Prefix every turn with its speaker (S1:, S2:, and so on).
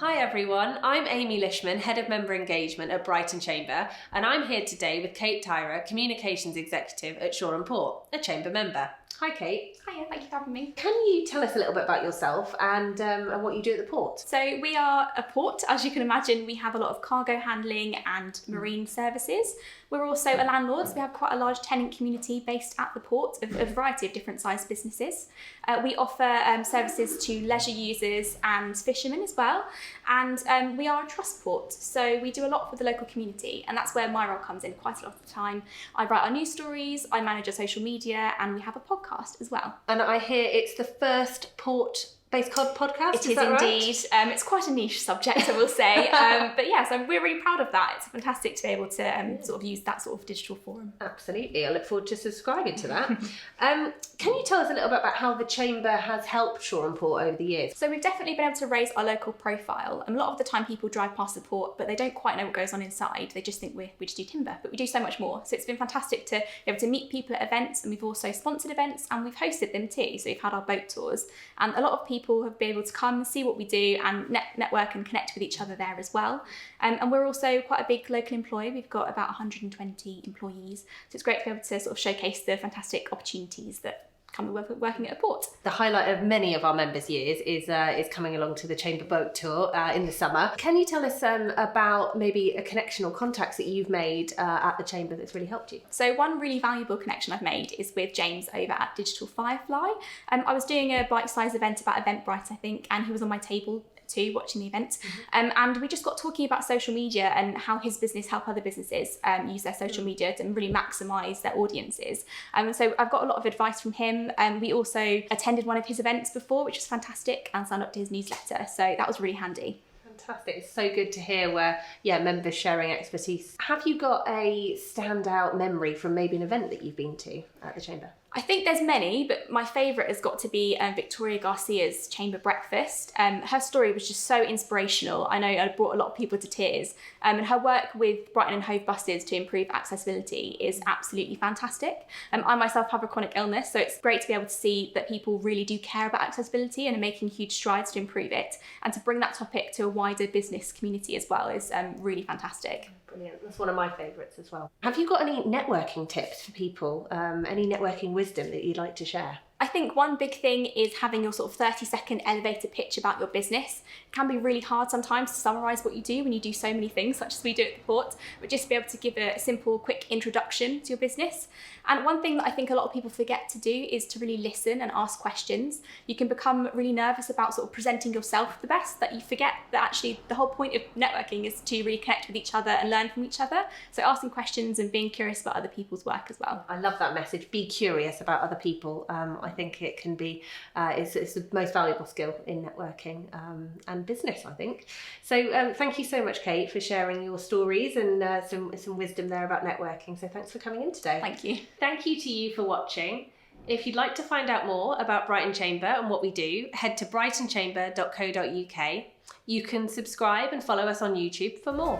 S1: Hi everyone, I'm Amy Lishman, Head of Member Engagement at Brighton Chamber, and I'm here today with Kate Tyrer, Communications Executive at Shoreham Port, a Chamber member. Hi Kate.
S2: Hiya, thank you for having me.
S1: Can you tell us a little bit about yourself and what you do at the port?
S2: So we are a port, as you can imagine. We have a lot of cargo handling and marine services. We're also a landlord, so we have quite a large tenant community based at the port of a variety of different sized businesses. We offer services to leisure users and fishermen as well. And we are a trust port, so we do a lot for the local community, and that's where my role comes in quite a lot of the time. I write our news stories, I manage our social media, and we have a podcast as well.
S1: And I hear it's the first port-based podcast,
S2: It is indeed. Right? It's quite a niche subject, I will say. But yeah, so we're really proud of that. It's fantastic to be able to sort of use that sort of digital forum.
S1: Absolutely. I look forward to subscribing to that. Can you tell us a little bit about how the Chamber has helped Shoreham Port over the years?
S2: So we've definitely been able to raise our local profile. A lot of the time people drive past the port, but they don't quite know what goes on inside. They just think we just do timber, but we do so much more. So it's been fantastic to be able to meet people at events, and we've also sponsored events and we've hosted them too. So we've had our boat tours, and a lot of people have been able to come and see what we do and network and connect with each other there as well. And we're also quite a big local employer. We've got about 120 employees. So it's great to be able to sort of showcase the fantastic opportunities that come with working at a port.
S1: The highlight of many of our members' years is coming along to the Chamber Boat Tour in the summer. Can you tell us about maybe a connection or contacts that you've made at the Chamber that's really helped you?
S2: So one really valuable connection I've made is with James over at Digital Firefly. I was doing a bite-sized event about Eventbrite, I think, and he was on my table too, watching the event. And we just got talking about social media and how his business help other businesses use their social media to really maximise their audiences. So I've got a lot of advice from him. We also attended one of his events before, which was fantastic, and signed up to his newsletter. So that was really handy.
S1: Fantastic. It's so good to hear where, members sharing expertise. Have you got a standout memory from maybe an event that you've been to at the Chamber?
S2: I think there's many, but my favourite has got to be Victoria Garcia's Chamber Breakfast. Her story was just so inspirational. I know it brought a lot of people to tears. And her work with Brighton and Hove buses to improve accessibility is absolutely fantastic. I myself have a chronic illness, so it's great to be able to see that people really do care about accessibility and are making huge strides to improve it. And to bring that topic to a wider business community as well is really fantastic.
S1: Brilliant. That's one of my favourites as well. Have you got any networking tips for people? Any networking wisdom that you'd like to share?
S2: I think one big thing is having your sort of 30-second elevator pitch about your business. It can be really hard sometimes to summarise what you do when you do so many things, such as we do at the port, but just to be able to give a simple, quick introduction to your business. And one thing that I think a lot of people forget to do is to really listen and ask questions. You can become really nervous about sort of presenting yourself the best, that you forget that actually the whole point of networking is to really connect with each other and learn from each other. So asking questions and being curious about other people's work as well.
S1: I love that message. Be curious about other people. I think it can be, it's the most valuable skill in networking and business, I think. So thank you so much, Kate, for sharing your stories and some wisdom there about networking. So thanks for coming in today.
S2: Thank you.
S1: Thank you to you for watching. If you'd like to find out more about Brighton Chamber and what we do, head to brightonchamber.co.uk. You can subscribe and follow us on YouTube for more.